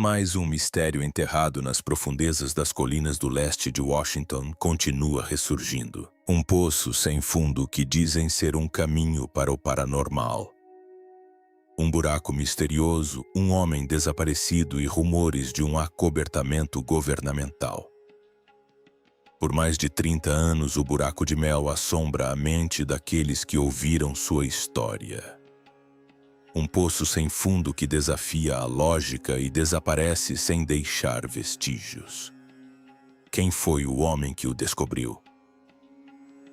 Mais um mistério enterrado nas profundezas das colinas do leste de Washington continua ressurgindo. Um poço sem fundo que dizem ser um caminho para o paranormal. Um buraco misterioso, um homem desaparecido e rumores de um acobertamento governamental. Por mais de 30 anos, o buraco de mel assombra a mente daqueles que ouviram sua história. Um poço sem fundo que desafia a lógica e desaparece sem deixar vestígios. Quem foi o homem que o descobriu?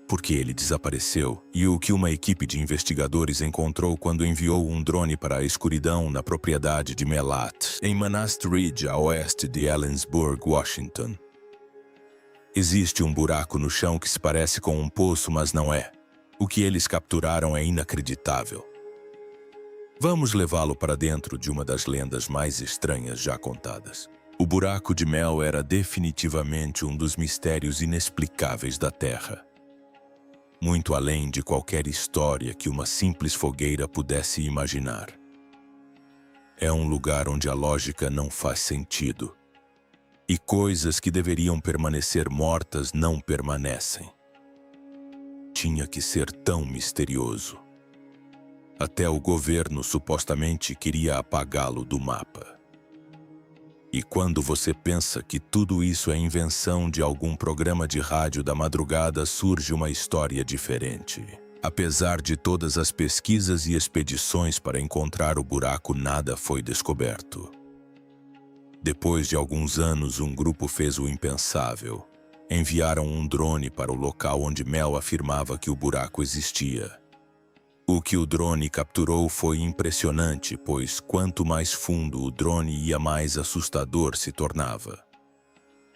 Por que ele desapareceu? E o que uma equipe de investigadores encontrou quando enviou um drone para a escuridão na propriedade de Melat, em Manast Ridge, a oeste de Ellensburg, Washington? Existe um buraco no chão que se parece com um poço, mas não é. O que eles capturaram é inacreditável. Vamos levá-lo para dentro de uma das lendas mais estranhas já contadas. O buraco de mel era definitivamente um dos mistérios inexplicáveis da Terra. Muito além de qualquer história que uma simples fogueira pudesse imaginar. É um lugar onde a lógica não faz sentido. E coisas que deveriam permanecer mortas não permanecem. Tinha que ser tão misterioso. Até o governo supostamente queria apagá-lo do mapa. E quando você pensa que tudo isso é invenção de algum programa de rádio da madrugada, surge uma história diferente. Apesar de todas as pesquisas e expedições para encontrar o buraco, nada foi descoberto. Depois de alguns anos, um grupo fez o impensável. Enviaram um drone para o local onde Mel afirmava que o buraco existia. O que o drone capturou foi impressionante, pois quanto mais fundo o drone ia, mais assustador se tornava.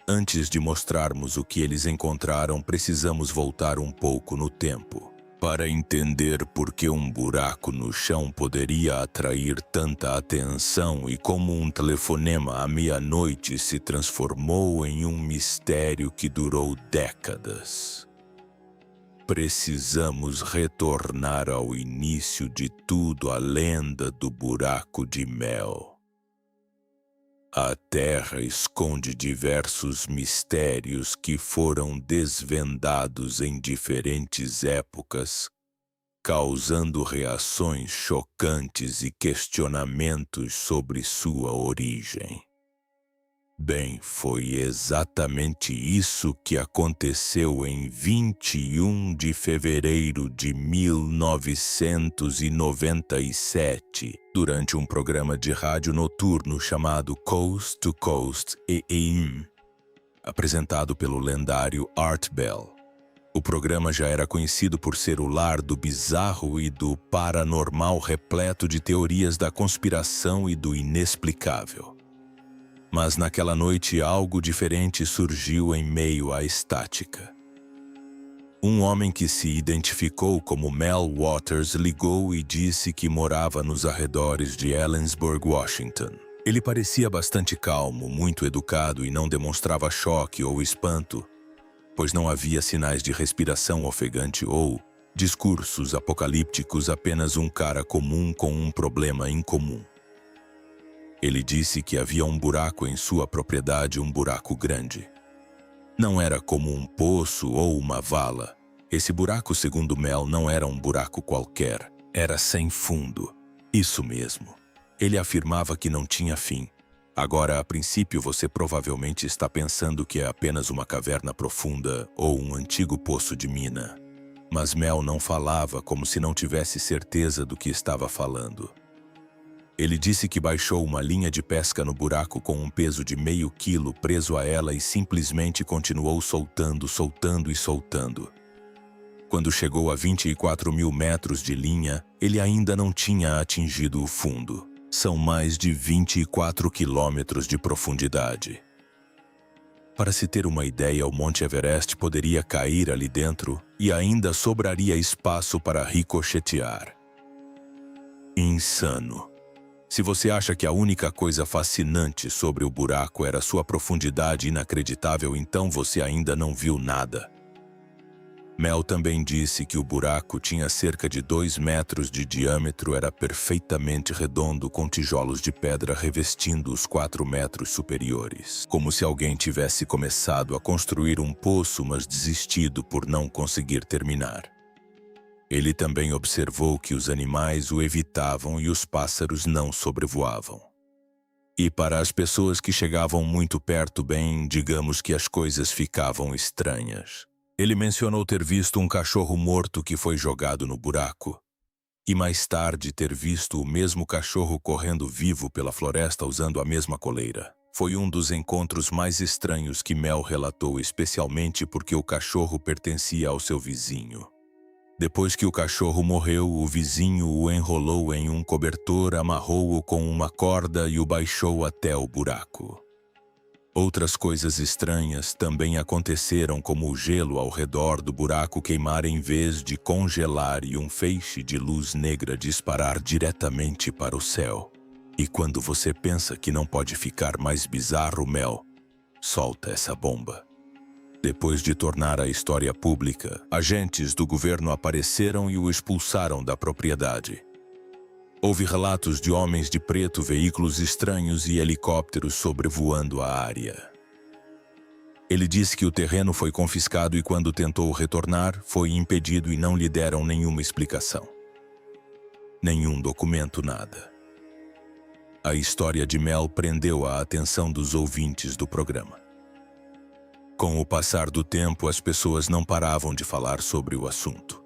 Antes de mostrarmos o que eles encontraram, precisamos voltar um pouco no tempo, para entender por que um buraco no chão poderia atrair tanta atenção e como um telefonema à meia-noite se transformou em um mistério que durou décadas. Precisamos retornar ao início de tudo, a lenda do buraco de mel. A Terra esconde diversos mistérios que foram desvendados em diferentes épocas, causando reações chocantes e questionamentos sobre sua origem. Bem, foi exatamente isso que aconteceu em 21 de fevereiro de 1997, durante um programa de rádio noturno chamado Coast to Coast AM, apresentado pelo lendário Art Bell. O programa já era conhecido por ser o lar do bizarro e do paranormal, repleto de teorias da conspiração e do inexplicável. Mas naquela noite algo diferente surgiu em meio à estática. Um homem que se identificou como Mel Waters ligou e disse que morava nos arredores de Ellensburg, Washington. Ele parecia bastante calmo, muito educado e não demonstrava choque ou espanto, pois não havia sinais de respiração ofegante ou discursos apocalípticos, apenas um cara comum com um problema incomum. Ele disse que havia um buraco em sua propriedade, um buraco grande. Não era como um poço ou uma vala. Esse buraco, segundo Mel, não era um buraco qualquer. Era sem fundo. Isso mesmo. Ele afirmava que não tinha fim. Agora, a princípio, você provavelmente está pensando que é apenas uma caverna profunda ou um antigo poço de mina. Mas Mel não falava como se não tivesse certeza do que estava falando. Ele disse que baixou uma linha de pesca no buraco com um peso de meio quilo preso a ela e simplesmente continuou soltando, soltando e soltando. Quando chegou a 24 mil metros de linha, ele ainda não tinha atingido o fundo. São mais de 24 quilômetros de profundidade. Para se ter uma ideia, o Monte Everest poderia cair ali dentro e ainda sobraria espaço para ricochetear. Insano. Se você acha que a única coisa fascinante sobre o buraco era sua profundidade inacreditável, então você ainda não viu nada. Mel também disse que o buraco tinha cerca de 2 metros de diâmetro, era perfeitamente redondo com tijolos de pedra revestindo os 4 metros superiores, como se alguém tivesse começado a construir um poço, mas desistido por não conseguir terminar. Ele também observou que os animais o evitavam e os pássaros não sobrevoavam. E para as pessoas que chegavam muito perto, bem, digamos que as coisas ficavam estranhas. Ele mencionou ter visto um cachorro morto que foi jogado no buraco, e mais tarde ter visto o mesmo cachorro correndo vivo pela floresta usando a mesma coleira. Foi um dos encontros mais estranhos que Mel relatou, especialmente porque o cachorro pertencia ao seu vizinho. Depois que o cachorro morreu, o vizinho o enrolou em um cobertor, amarrou-o com uma corda e o baixou até o buraco. Outras coisas estranhas também aconteceram, como o gelo ao redor do buraco queimar em vez de congelar e um feixe de luz negra disparar diretamente para o céu. E quando você pensa que não pode ficar mais bizarro, Mel solta essa bomba. Depois de tornar a história pública, agentes do governo apareceram e o expulsaram da propriedade. Houve relatos de homens de preto, veículos estranhos e helicópteros sobrevoando a área. Ele disse que o terreno foi confiscado e quando tentou retornar, foi impedido e não lhe deram nenhuma explicação. Nenhum documento, nada. A história de Mel prendeu a atenção dos ouvintes do programa. Com o passar do tempo, as pessoas não paravam de falar sobre o assunto.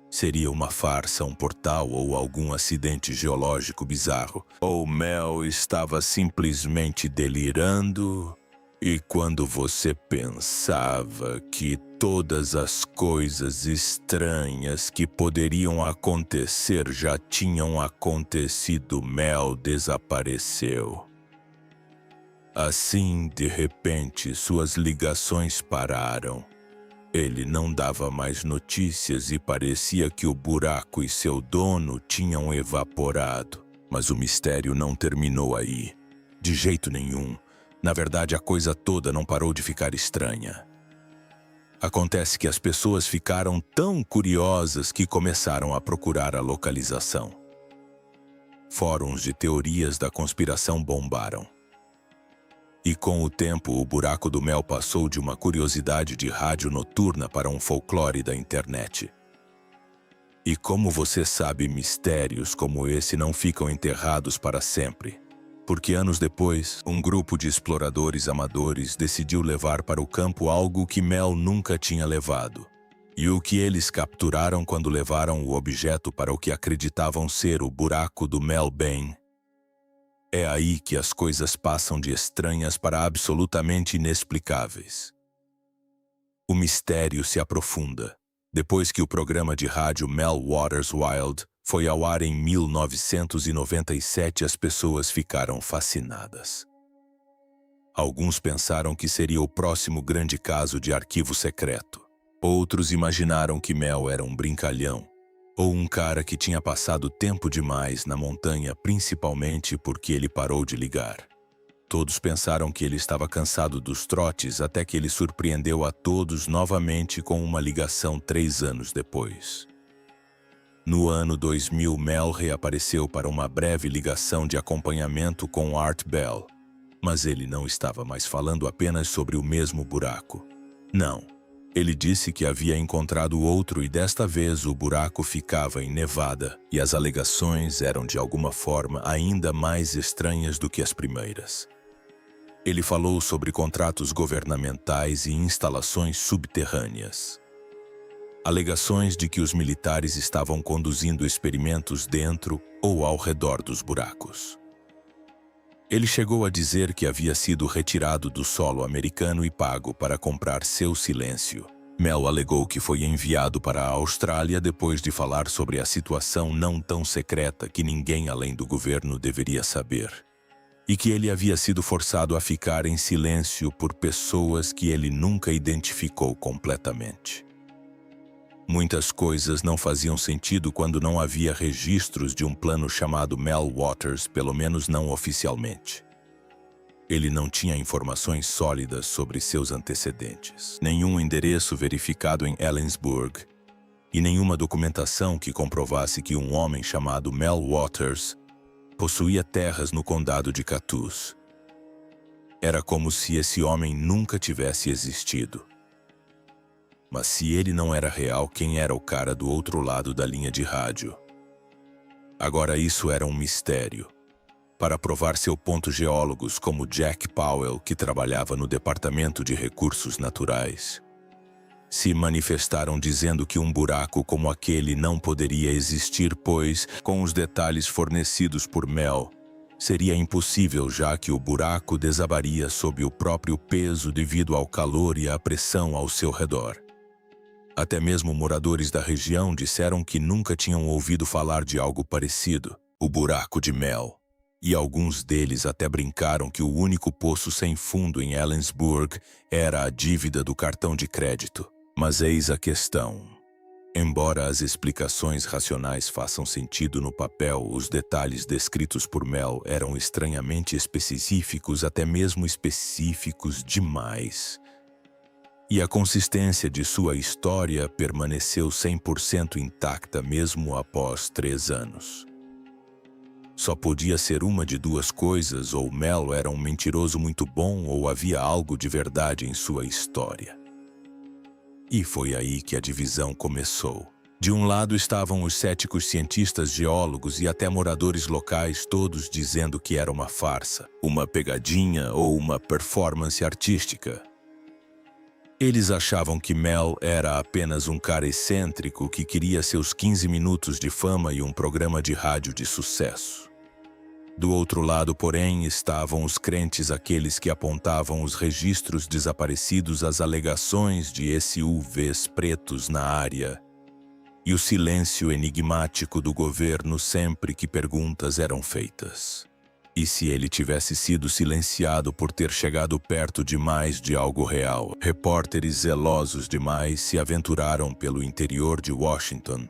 Seria uma farsa, um portal ou algum acidente geológico bizarro? Ou Mel estava simplesmente delirando? E quando você pensava que todas as coisas estranhas que poderiam acontecer já tinham acontecido, Mel desapareceu. Assim, de repente, suas ligações pararam. Ele não dava mais notícias e parecia que o buraco e seu dono tinham evaporado. Mas o mistério não terminou aí. De jeito nenhum. Na verdade, a coisa toda não parou de ficar estranha. Acontece que as pessoas ficaram tão curiosas que começaram a procurar a localização. Fóruns de teorias da conspiração bombaram. E com o tempo, o buraco do Mel passou de uma curiosidade de rádio noturna para um folclore da internet. E como você sabe, mistérios como esse não ficam enterrados para sempre. Porque anos depois, um grupo de exploradores amadores decidiu levar para o campo algo que Mel nunca tinha levado. E o que eles capturaram quando levaram o objeto para o que acreditavam ser o buraco do Mel, bem, é aí que as coisas passam de estranhas para absolutamente inexplicáveis. O mistério se aprofunda. Depois que o programa de rádio Mel Waters Wild foi ao ar em 1997, as pessoas ficaram fascinadas. Alguns pensaram que seria o próximo grande caso de arquivo secreto. Outros imaginaram que Mel era um brincalhão, ou um cara que tinha passado tempo demais na montanha, principalmente porque ele parou de ligar. Todos pensaram que ele estava cansado dos trotes até que ele surpreendeu a todos novamente com uma ligação 3 anos depois. No ano 2000, Mel reapareceu para uma breve ligação de acompanhamento com Art Bell, mas ele não estava mais falando apenas sobre o mesmo buraco. Não. Ele disse que havia encontrado outro e desta vez o buraco ficava em Nevada e as alegações eram de alguma forma ainda mais estranhas do que as primeiras. Ele falou sobre contratos governamentais e instalações subterrâneas. Alegações de que os militares estavam conduzindo experimentos dentro ou ao redor dos buracos. Ele chegou a dizer que havia sido retirado do solo americano e pago para comprar seu silêncio. Mel alegou que foi enviado para a Austrália depois de falar sobre a situação não tão secreta que ninguém além do governo deveria saber. E que ele havia sido forçado a ficar em silêncio por pessoas que ele nunca identificou completamente. Muitas coisas não faziam sentido quando não havia registros de um plano chamado Mel Waters, pelo menos não oficialmente. Ele não tinha informações sólidas sobre seus antecedentes, nenhum endereço verificado em Ellensburg e nenhuma documentação que comprovasse que um homem chamado Mel Waters possuía terras no condado de Catuz. Era como se esse homem nunca tivesse existido. Mas se ele não era real, quem era o cara do outro lado da linha de rádio? Agora isso era um mistério. Para provar seu ponto, geólogos como Jack Powell, que trabalhava no Departamento de Recursos Naturais, se manifestaram dizendo que um buraco como aquele não poderia existir, pois, com os detalhes fornecidos por Mel, seria impossível, já que o buraco desabaria sob o próprio peso devido ao calor e à pressão ao seu redor. Até mesmo moradores da região disseram que nunca tinham ouvido falar de algo parecido, o buraco de Mel. E alguns deles até brincaram que o único poço sem fundo em Ellensburg era a dívida do cartão de crédito. Mas eis a questão. Embora as explicações racionais façam sentido no papel, os detalhes descritos por Mel eram estranhamente específicos, até mesmo específicos demais. E a consistência de sua história permaneceu 100% intacta mesmo após 3 anos. Só podia ser uma de duas coisas: ou Mel era um mentiroso muito bom, ou havia algo de verdade em sua história. E foi aí que a divisão começou. De um lado estavam os céticos cientistas, geólogos e até moradores locais, todos dizendo que era uma farsa, uma pegadinha ou uma performance artística. Eles achavam que Mel era apenas um cara excêntrico que queria seus 15 minutos de fama e um programa de rádio de sucesso. Do outro lado, porém, estavam os crentes, aqueles que apontavam os registros desaparecidos, as alegações de SUVs pretos na área e o silêncio enigmático do governo sempre que perguntas eram feitas. E se ele tivesse sido silenciado por ter chegado perto demais de algo real? Repórteres zelosos demais se aventuraram pelo interior de Washington,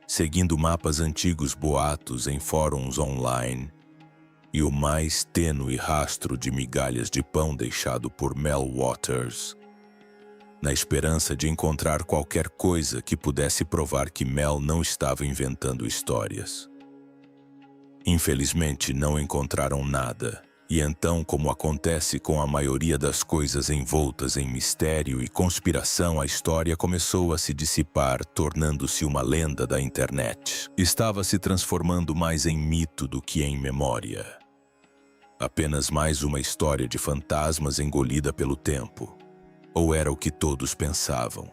seguindo mapas antigos, boatos em fóruns online e o mais tênue rastro de migalhas de pão deixado por Mel Waters, na esperança de encontrar qualquer coisa que pudesse provar que Mel não estava inventando histórias. Infelizmente, não encontraram nada, e então, como acontece com a maioria das coisas envoltas em mistério e conspiração, a história começou a se dissipar, tornando-se uma lenda da internet. Estava se transformando mais em mito do que em memória. Apenas mais uma história de fantasmas engolida pelo tempo. Ou era o que todos pensavam.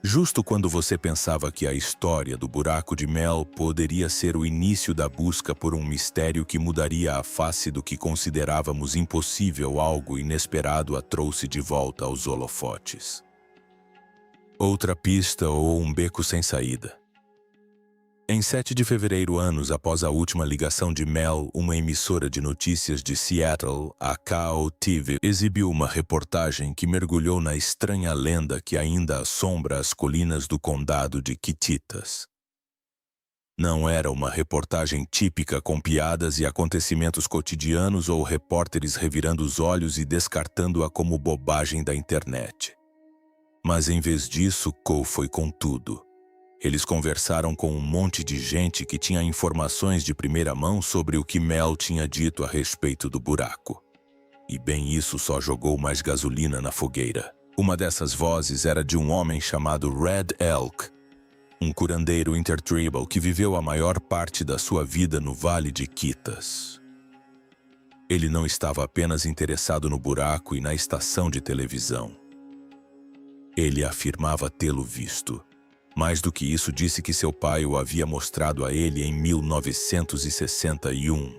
Justo quando você pensava que a história do buraco de Mel poderia ser o início da busca por um mistério que mudaria a face do que considerávamos impossível, algo inesperado a trouxe de volta aos holofotes. Outra pista ou um beco sem saída. Em 7 de fevereiro, anos após a última ligação de Mel, uma emissora de notícias de Seattle, a KOTV, exibiu uma reportagem que mergulhou na estranha lenda que ainda assombra as colinas do condado de Kittitas. Não era uma reportagem típica com piadas e acontecimentos cotidianos ou repórteres revirando os olhos e descartando-a como bobagem da internet. Mas em vez disso, Cole foi com tudo. Eles conversaram com um monte de gente que tinha informações de primeira mão sobre o que Mel tinha dito a respeito do buraco. E bem, isso só jogou mais gasolina na fogueira. Uma dessas vozes era de um homem chamado Red Elk, um curandeiro intertribal que viveu a maior parte da sua vida no Vale de Kittas. Ele não estava apenas interessado no buraco e na estação de televisão. Ele afirmava tê-lo visto. Mais do que isso, disse que seu pai o havia mostrado a ele em 1961.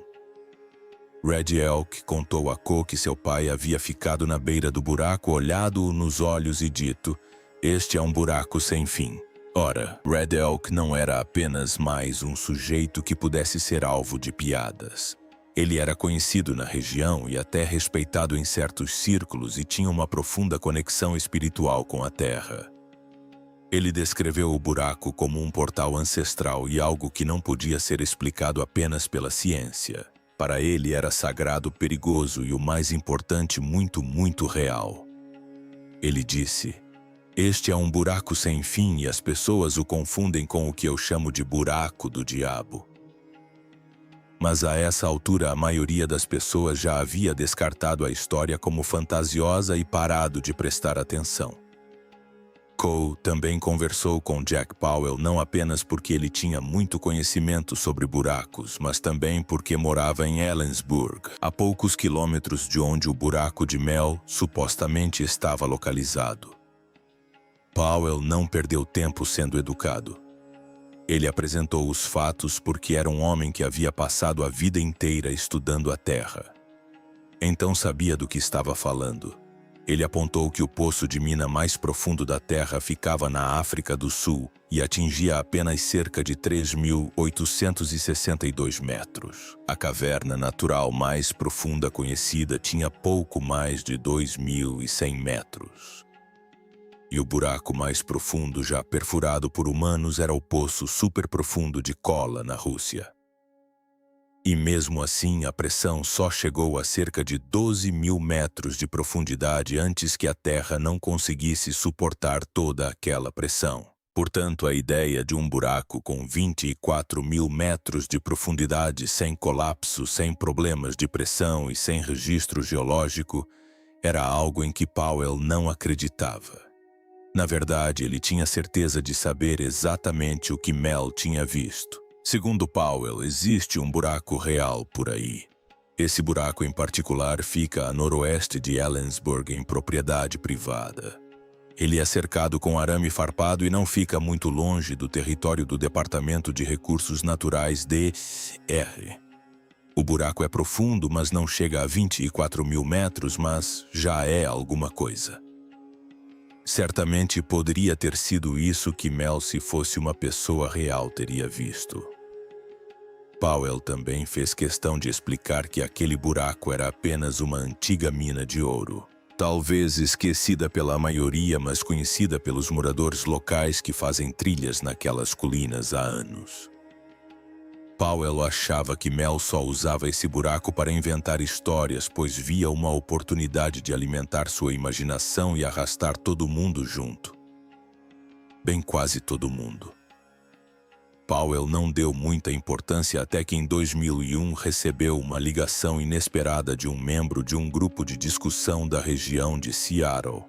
Red Elk contou a Cole que seu pai havia ficado na beira do buraco, olhado-o nos olhos e dito: "Este é um buraco sem fim." Ora, Red Elk não era apenas mais um sujeito que pudesse ser alvo de piadas. Ele era conhecido na região e até respeitado em certos círculos e tinha uma profunda conexão espiritual com a Terra. Ele descreveu o buraco como um portal ancestral e algo que não podia ser explicado apenas pela ciência. Para ele era sagrado, perigoso e o mais importante, muito, muito real. Ele disse: "Este é um buraco sem fim e as pessoas o confundem com o que eu chamo de buraco do diabo." Mas a essa altura a maioria das pessoas já havia descartado a história como fantasiosa e parado de prestar atenção. Cole também conversou com Jack Powell não apenas porque ele tinha muito conhecimento sobre buracos, mas também porque morava em Ellensburg, a poucos quilômetros de onde o buraco de Mel supostamente estava localizado. Powell não perdeu tempo sendo educado. Ele apresentou os fatos porque era um homem que havia passado a vida inteira estudando a Terra. Então sabia do que estava falando. Ele apontou que o poço de mina mais profundo da Terra ficava na África do Sul e atingia apenas cerca de 3.862 metros. A caverna natural mais profunda conhecida tinha pouco mais de 2.100 metros. E o buraco mais profundo já perfurado por humanos era o poço superprofundo de Kola, na Rússia. E mesmo assim, a pressão só chegou a cerca de 12.000 metros de profundidade antes que a Terra não conseguisse suportar toda aquela pressão. Portanto, a ideia de um buraco com 24.000 metros de profundidade, sem colapso, sem problemas de pressão e sem registro geológico, era algo em que Powell não acreditava. Na verdade, ele tinha certeza de saber exatamente o que Mel tinha visto. Segundo Powell, existe um buraco real por aí. Esse buraco em particular fica a noroeste de Ellensburg, em propriedade privada. Ele é cercado com arame farpado e não fica muito longe do território do Departamento de Recursos Naturais DR. O buraco é profundo, mas não chega a 24.000 metros, mas já é alguma coisa. Certamente poderia ter sido isso que Mel, se fosse uma pessoa real, teria visto. Powell também fez questão de explicar que aquele buraco era apenas uma antiga mina de ouro. Talvez esquecida pela maioria, mas conhecida pelos moradores locais que fazem trilhas naquelas colinas há anos. Powell achava que Mel só usava esse buraco para inventar histórias, pois via uma oportunidade de alimentar sua imaginação e arrastar todo mundo junto. Bem, quase todo mundo. Powell não deu muita importância até que em 2001 recebeu uma ligação inesperada de um membro de um grupo de discussão da região de Seattle.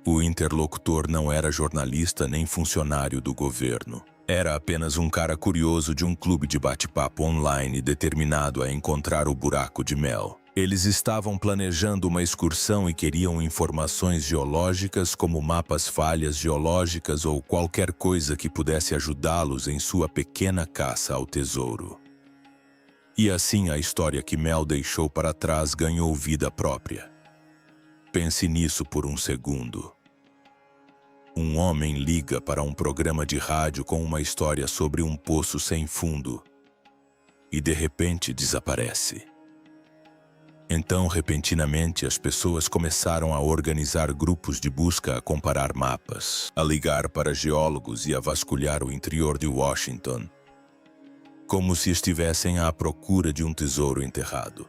O interlocutor não era jornalista nem funcionário do governo. Era apenas um cara curioso de um clube de bate-papo online determinado a encontrar o buraco de Mel. Eles estavam planejando uma excursão e queriam informações geológicas como mapas, falhas geológicas ou qualquer coisa que pudesse ajudá-los em sua pequena caça ao tesouro. E assim a história que Mel deixou para trás ganhou vida própria. Pense nisso por um segundo. Um homem liga para um programa de rádio com uma história sobre um poço sem fundo e de repente desaparece. Então, repentinamente, as pessoas começaram a organizar grupos de busca, a comparar mapas, a ligar para geólogos e a vasculhar o interior de Washington, como se estivessem à procura de um tesouro enterrado.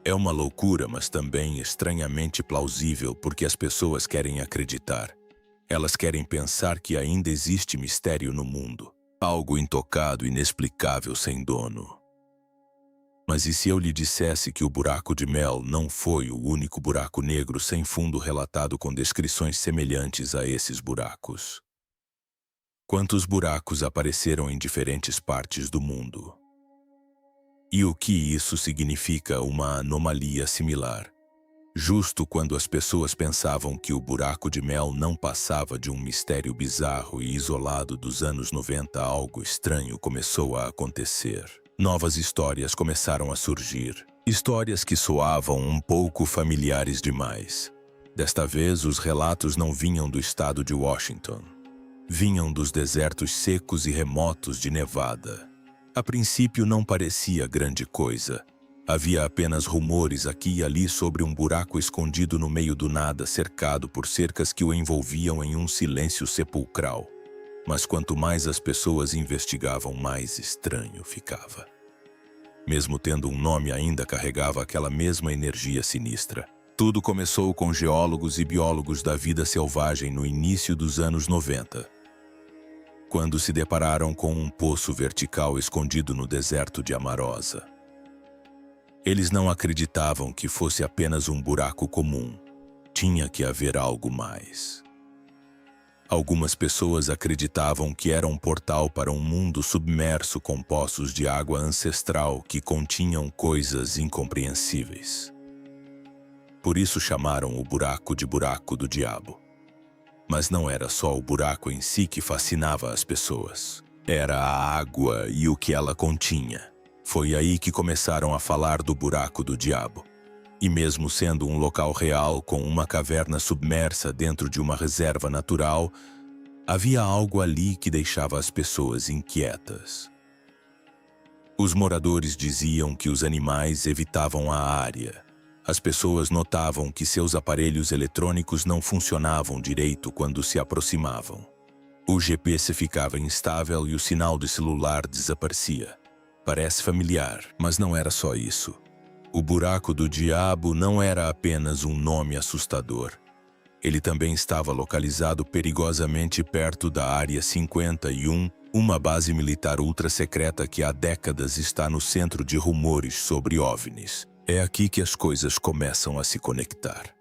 É uma loucura, mas também estranhamente plausível, porque as pessoas querem acreditar. Elas querem pensar que ainda existe mistério no mundo, algo intocado, inexplicável, sem dono. Mas e se eu lhe dissesse que o buraco de Mel não foi o único buraco negro sem fundo relatado com descrições semelhantes a esses buracos? Quantos buracos apareceram em diferentes partes do mundo? E o que isso significa, uma anomalia similar? Justo quando as pessoas pensavam que o buraco de Mel não passava de um mistério bizarro e isolado dos anos 90, algo estranho começou a acontecer. Novas histórias começaram a surgir. Histórias que soavam um pouco familiares demais. Desta vez, os relatos não vinham do estado de Washington. Vinham dos desertos secos e remotos de Nevada. A princípio não parecia grande coisa. Havia apenas rumores aqui e ali sobre um buraco escondido no meio do nada, cercado por cercas que o envolviam em um silêncio sepulcral. Mas quanto mais as pessoas investigavam, mais estranho ficava. Mesmo tendo um nome, ainda carregava aquela mesma energia sinistra. Tudo começou com geólogos e biólogos da vida selvagem no início dos anos 90, quando se depararam com um poço vertical escondido no deserto de Amarosa. Eles não acreditavam que fosse apenas um buraco comum. Tinha que haver algo mais. Algumas pessoas acreditavam que era um portal para um mundo submerso com poços de água ancestral que continham coisas incompreensíveis. Por isso chamaram o buraco de buraco do diabo. Mas não era só o buraco em si que fascinava as pessoas. Era a água e o que ela continha. Foi aí que começaram a falar do buraco do diabo. E mesmo sendo um local real com uma caverna submersa dentro de uma reserva natural, havia algo ali que deixava as pessoas inquietas. Os moradores diziam que os animais evitavam a área. As pessoas notavam que seus aparelhos eletrônicos não funcionavam direito quando se aproximavam. O GPS ficava instável e o sinal de celular desaparecia. Parece familiar, mas não era só isso. O buraco do diabo não era apenas um nome assustador. Ele também estava localizado perigosamente perto da Área 51, uma base militar ultra-secreta que há décadas está no centro de rumores sobre OVNIs. É aqui que as coisas começam a se conectar.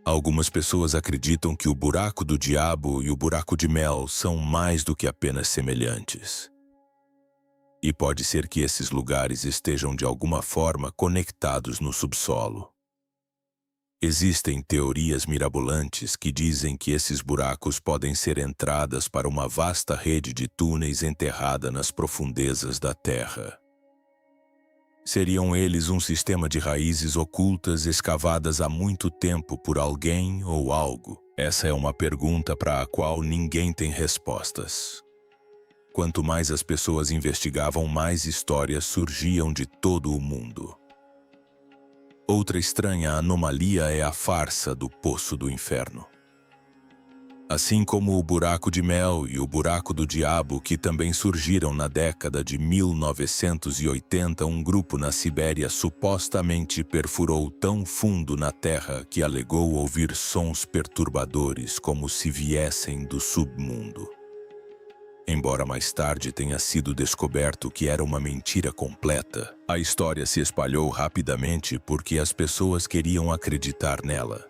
Algumas pessoas acreditam que o buraco do diabo e o buraco de Mel são mais do que apenas semelhantes. E pode ser que esses lugares estejam de alguma forma conectados no subsolo. Existem teorias mirabolantes que dizem que esses buracos podem ser entradas para uma vasta rede de túneis enterrada nas profundezas da Terra. Seriam eles um sistema de raízes ocultas escavadas há muito tempo por alguém ou algo? Essa é uma pergunta para a qual ninguém tem respostas. Quanto mais as pessoas investigavam, mais histórias surgiam de todo o mundo. Outra estranha anomalia é a farsa do Poço do Inferno. Assim como o buraco de Mel e o buraco do diabo, que também surgiram na década de 1980, um grupo na Sibéria supostamente perfurou tão fundo na terra que alegou ouvir sons perturbadores como se viessem do submundo. Embora mais tarde tenha sido descoberto que era uma mentira completa, a história se espalhou rapidamente porque as pessoas queriam acreditar nela.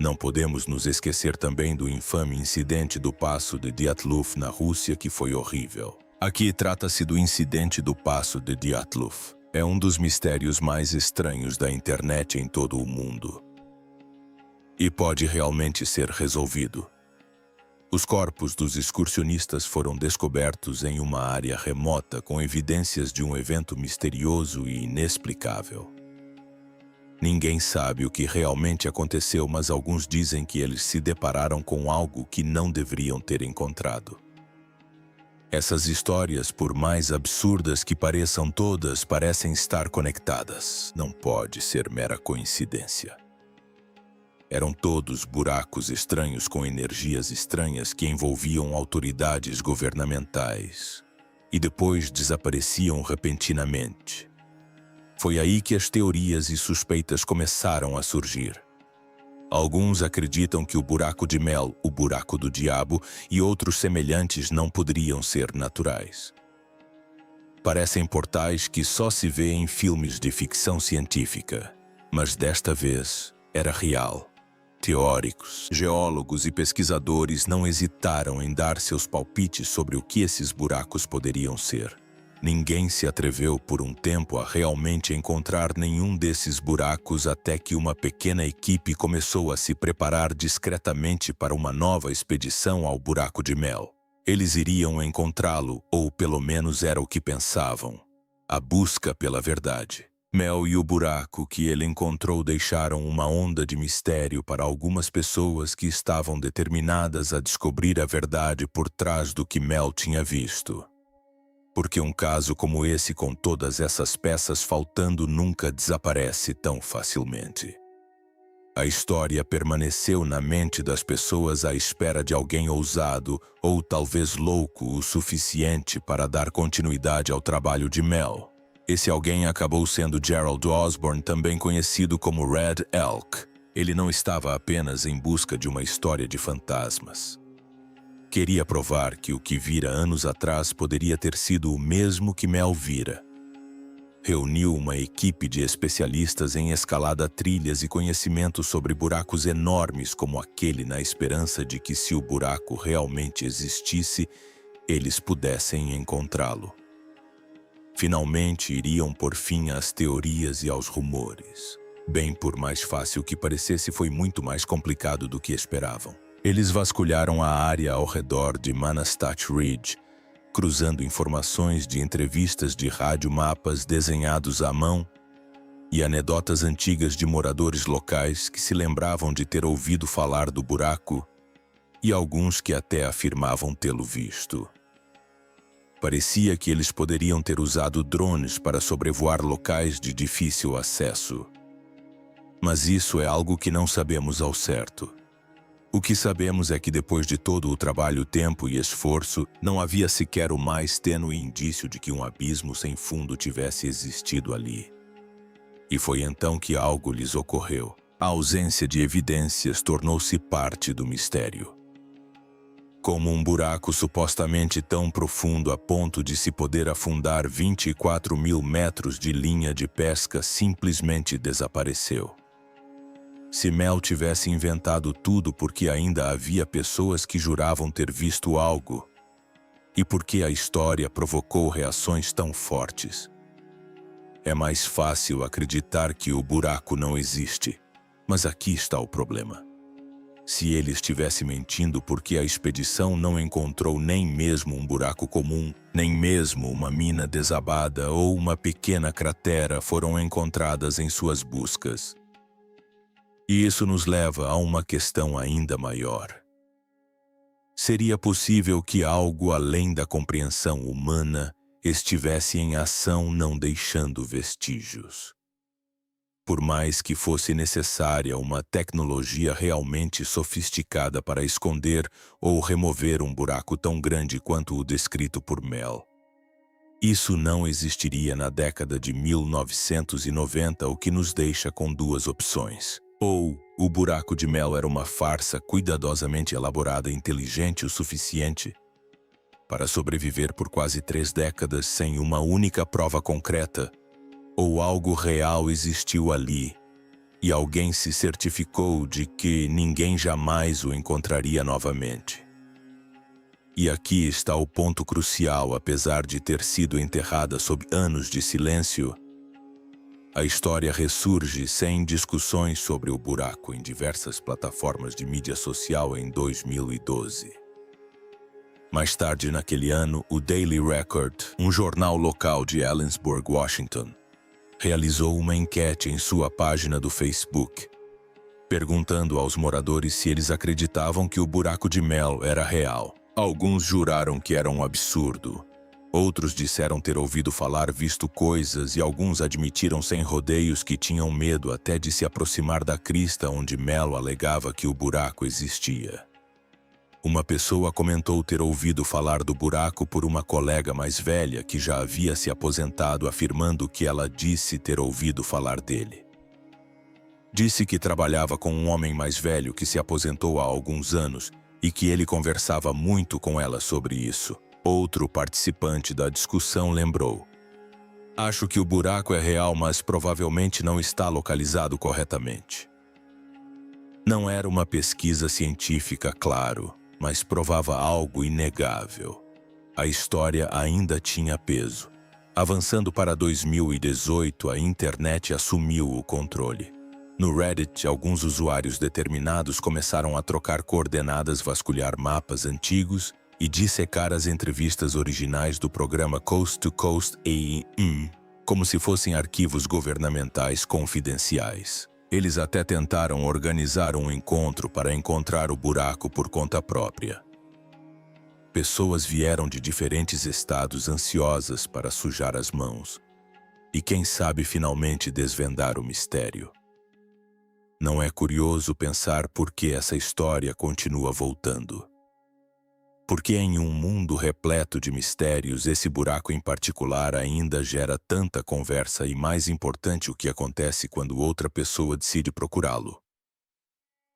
Não podemos nos esquecer também do infame incidente do Passo de Dyatlov na Rússia, que foi horrível. Aqui trata-se do incidente do Passo de Dyatlov. É um dos mistérios mais estranhos da internet em todo o mundo. E pode realmente ser resolvido. Os corpos dos excursionistas foram descobertos em uma área remota com evidências de um evento misterioso e inexplicável. Ninguém sabe o que realmente aconteceu, mas alguns dizem que eles se depararam com algo que não deveriam ter encontrado. Essas histórias, por mais absurdas que pareçam, todas parecem estar conectadas. Não pode ser mera coincidência. Eram todos buracos estranhos com energias estranhas que envolviam autoridades governamentais e depois desapareciam repentinamente. Foi aí que as teorias e suspeitas começaram a surgir. Alguns acreditam que o buraco de Mel, o buraco do diabo e outros semelhantes não poderiam ser naturais. Parecem portais que só se vê em filmes de ficção científica, mas desta vez era real. Teóricos, geólogos e pesquisadores não hesitaram em dar seus palpites sobre o que esses buracos poderiam ser. Ninguém se atreveu por um tempo a realmente encontrar nenhum desses buracos até que uma pequena equipe começou a se preparar discretamente para uma nova expedição ao buraco de Mel. Eles iriam encontrá-lo, ou pelo menos era o que pensavam. A busca pela verdade. Mel e o buraco que ele encontrou deixaram uma onda de mistério para algumas pessoas que estavam determinadas a descobrir a verdade por trás do que Mel tinha visto. Porque um caso como esse, com todas essas peças faltando, nunca desaparece tão facilmente. A história permaneceu na mente das pessoas à espera de alguém ousado ou talvez louco o suficiente para dar continuidade ao trabalho de Mel. Esse alguém acabou sendo Gerald Osborne, também conhecido como Red Elk. Ele não estava apenas em busca de uma história de fantasmas. Queria provar que o que vira anos atrás poderia ter sido o mesmo que Mel vira. Reuniu uma equipe de especialistas em escalada, trilhas e conhecimento sobre buracos enormes como aquele, na esperança de que, se o buraco realmente existisse, eles pudessem encontrá-lo. Finalmente iriam pôr fim às teorias e aos rumores. Bem, por mais fácil que parecesse, foi muito mais complicado do que esperavam. Eles vasculharam a área ao redor de Manastat Ridge, cruzando informações de entrevistas de rádio, mapas desenhados à mão e anedotas antigas de moradores locais que se lembravam de ter ouvido falar do buraco e alguns que até afirmavam tê-lo visto. Parecia que eles poderiam ter usado drones para sobrevoar locais de difícil acesso. Mas isso é algo que não sabemos ao certo. O que sabemos é que, depois de todo o trabalho, tempo e esforço, não havia sequer o mais tênue indício de que um abismo sem fundo tivesse existido ali. E foi então que algo lhes ocorreu. A ausência de evidências tornou-se parte do mistério. Como um buraco supostamente tão profundo a ponto de se poder afundar 24 mil metros de linha de pesca simplesmente desapareceu. Se Mel tivesse inventado tudo porque ainda havia pessoas que juravam ter visto algo, e porque a história provocou reações tão fortes. É mais fácil acreditar que o buraco não existe, mas aqui está o problema. Se ele estivesse mentindo porque a expedição não encontrou nem mesmo um buraco comum, nem mesmo uma mina desabada ou uma pequena cratera foram encontradas em suas buscas. E isso nos leva a uma questão ainda maior. Seria possível que algo além da compreensão humana estivesse em ação, não deixando vestígios? Por mais que fosse necessária uma tecnologia realmente sofisticada para esconder ou remover um buraco tão grande quanto o descrito por Mel, isso não existiria na década de 1990, o que nos deixa com duas opções. Ou o buraco de Mel era uma farsa cuidadosamente elaborada e inteligente o suficiente para sobreviver por quase 3 décadas sem uma única prova concreta, ou algo real existiu ali e alguém se certificou de que ninguém jamais o encontraria novamente. E aqui está o ponto crucial: apesar de ter sido enterrada sob anos de silêncio, a história ressurge sem discussões sobre o buraco em diversas plataformas de mídia social em 2012. Mais tarde naquele ano, o Daily Record, um jornal local de Ellensburg, Washington, realizou uma enquete em sua página do Facebook, perguntando aos moradores se eles acreditavam que o buraco de Mel era real. Alguns juraram que era um absurdo. Outros disseram ter ouvido falar, visto coisas, e alguns admitiram sem rodeios que tinham medo até de se aproximar da crista onde Mel alegava que o buraco existia. Uma pessoa comentou ter ouvido falar do buraco por uma colega mais velha que já havia se aposentado, afirmando que ela disse ter ouvido falar dele. Disse que trabalhava com um homem mais velho que se aposentou há alguns anos e que ele conversava muito com ela sobre isso. Outro participante da discussão lembrou: "Acho que o buraco é real, mas provavelmente não está localizado corretamente." Não era uma pesquisa científica, claro, mas provava algo inegável. A história ainda tinha peso. Avançando para 2018, a internet assumiu o controle. No Reddit, alguns usuários determinados começaram a trocar coordenadas, vasculhar mapas antigos e dissecar as entrevistas originais do programa Coast to Coast AM, como se fossem arquivos governamentais confidenciais. Eles até tentaram organizar um encontro para encontrar o buraco por conta própria. Pessoas vieram de diferentes estados ansiosas para sujar as mãos e, quem sabe, finalmente desvendar o mistério. Não é curioso pensar por que essa história continua voltando? Porque em um mundo repleto de mistérios, esse buraco em particular ainda gera tanta conversa e, mais importante, o que acontece quando outra pessoa decide procurá-lo.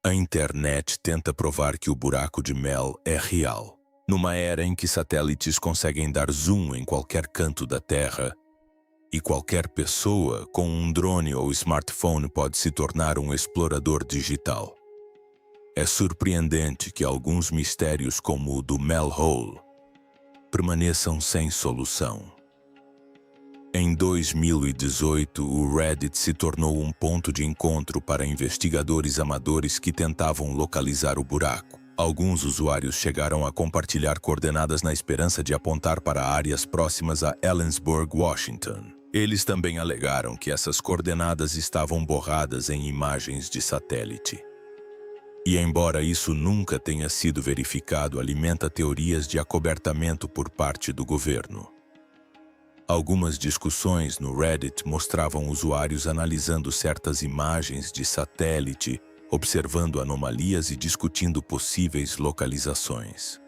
A internet tenta provar que o buraco de Mel é real. Numa era em que satélites conseguem dar zoom em qualquer canto da Terra, e qualquer pessoa com um drone ou smartphone pode se tornar um explorador digital. É surpreendente que alguns mistérios como o do Mel Hole permaneçam sem solução. Em 2018, o Reddit se tornou um ponto de encontro para investigadores amadores que tentavam localizar o buraco. Alguns usuários chegaram a compartilhar coordenadas na esperança de apontar para áreas próximas a Ellensburg, Washington. Eles também alegaram que essas coordenadas estavam borradas em imagens de satélite. E embora isso nunca tenha sido verificado, alimenta teorias de acobertamento por parte do governo. Algumas discussões no Reddit mostravam usuários analisando certas imagens de satélite, observando anomalias e discutindo possíveis localizações.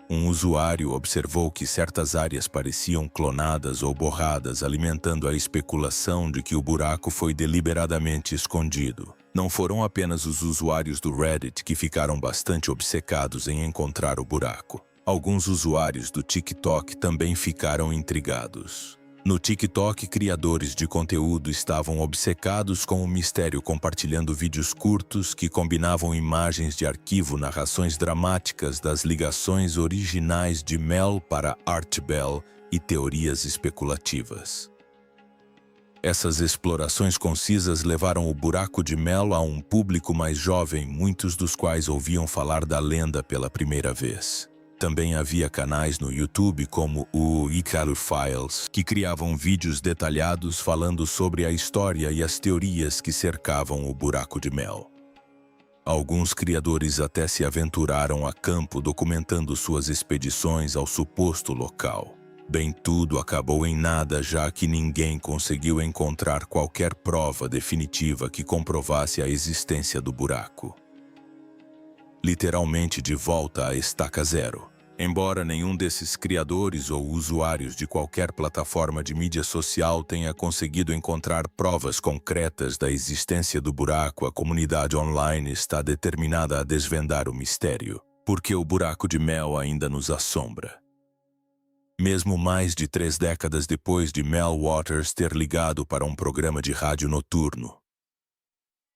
Um usuário observou que certas áreas pareciam clonadas ou borradas, alimentando a especulação de que o buraco foi deliberadamente escondido. Não foram apenas os usuários do Reddit que ficaram bastante obcecados em encontrar o buraco. Alguns usuários do TikTok também ficaram intrigados. No TikTok, criadores de conteúdo estavam obcecados com o mistério, compartilhando vídeos curtos que combinavam imagens de arquivo, narrações dramáticas das ligações originais de Mel para Art Bell e teorias especulativas. Essas explorações concisas levaram o buraco de Mel a um público mais jovem, muitos dos quais ouviam falar da lenda pela primeira vez. Também havia canais no YouTube como o Icarus Files, que criavam vídeos detalhados falando sobre a história e as teorias que cercavam o buraco de Mel. Alguns criadores até se aventuraram a campo documentando suas expedições ao suposto local. Bem, tudo acabou em nada, já que ninguém conseguiu encontrar qualquer prova definitiva que comprovasse a existência do buraco. Literalmente de volta à estaca zero. Embora nenhum desses criadores ou usuários de qualquer plataforma de mídia social tenha conseguido encontrar provas concretas da existência do buraco, a comunidade online está determinada a desvendar o mistério, porque o buraco de Mel ainda nos assombra. Mesmo mais de 3 décadas depois de Mel Waters ter ligado para um programa de rádio noturno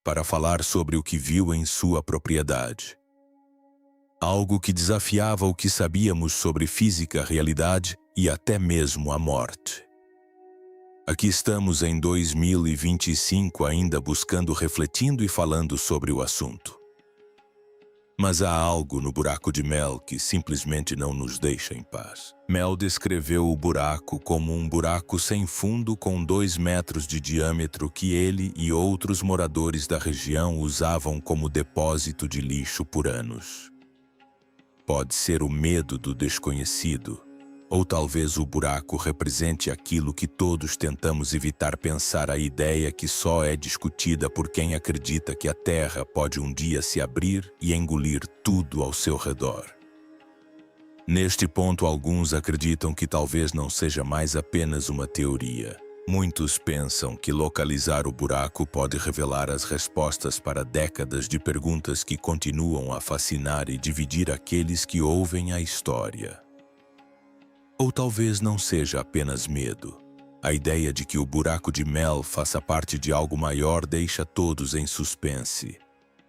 para falar sobre o que viu em sua propriedade. Algo que desafiava o que sabíamos sobre física, realidade e até mesmo a morte. Aqui estamos em 2025 ainda buscando, refletindo e falando sobre o assunto. Mas há algo no buraco de Mel que simplesmente não nos deixa em paz. Mel descreveu o buraco como um buraco sem fundo com 2 metros de diâmetro que ele e outros moradores da região usavam como depósito de lixo por anos. Pode ser o medo do desconhecido, ou talvez o buraco represente aquilo que todos tentamos evitar pensar, a ideia que só é discutida por quem acredita que a Terra pode um dia se abrir e engolir tudo ao seu redor. Neste ponto, alguns acreditam que talvez não seja mais apenas uma teoria. Muitos pensam que localizar o buraco pode revelar as respostas para décadas de perguntas que continuam a fascinar e dividir aqueles que ouvem a história. Ou talvez não seja apenas medo. A ideia de que o buraco de Mel faça parte de algo maior deixa todos em suspense,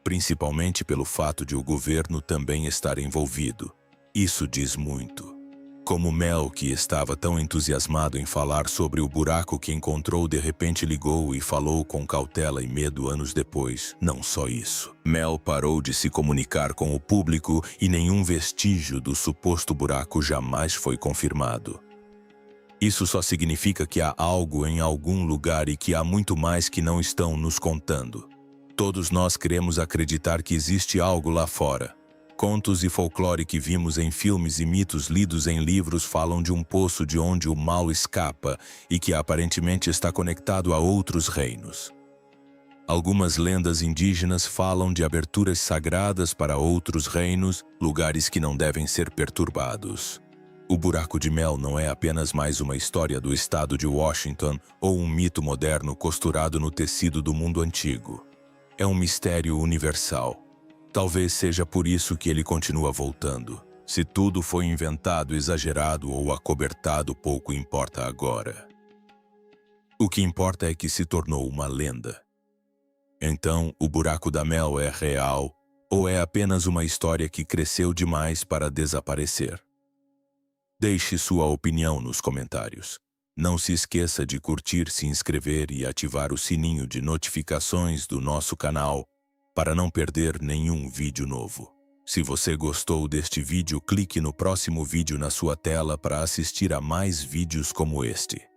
principalmente pelo fato de o governo também estar envolvido. Isso diz muito. Como Mel, que estava tão entusiasmado em falar sobre o buraco que encontrou, de repente ligou e falou com cautela e medo anos depois. Não só isso. Mel parou de se comunicar com o público e nenhum vestígio do suposto buraco jamais foi confirmado. Isso só significa que há algo em algum lugar e que há muito mais que não estão nos contando. Todos nós queremos acreditar que existe algo lá fora. Contos e folclore que vimos em filmes e mitos lidos em livros falam de um poço de onde o mal escapa e que aparentemente está conectado a outros reinos. Algumas lendas indígenas falam de aberturas sagradas para outros reinos, lugares que não devem ser perturbados. O buraco de mel não é apenas mais uma história do estado de Washington ou um mito moderno costurado no tecido do mundo antigo. É um mistério universal. Talvez seja por isso que ele continua voltando. Se tudo foi inventado, exagerado ou acobertado, pouco importa agora. O que importa é que se tornou uma lenda. Então, o buraco da mel é real ou é apenas uma história que cresceu demais para desaparecer? Deixe sua opinião nos comentários. Não se esqueça de curtir, se inscrever e ativar o sininho de notificações do nosso canal para não perder nenhum vídeo novo. Se você gostou deste vídeo, clique no próximo vídeo na sua tela para assistir a mais vídeos como este.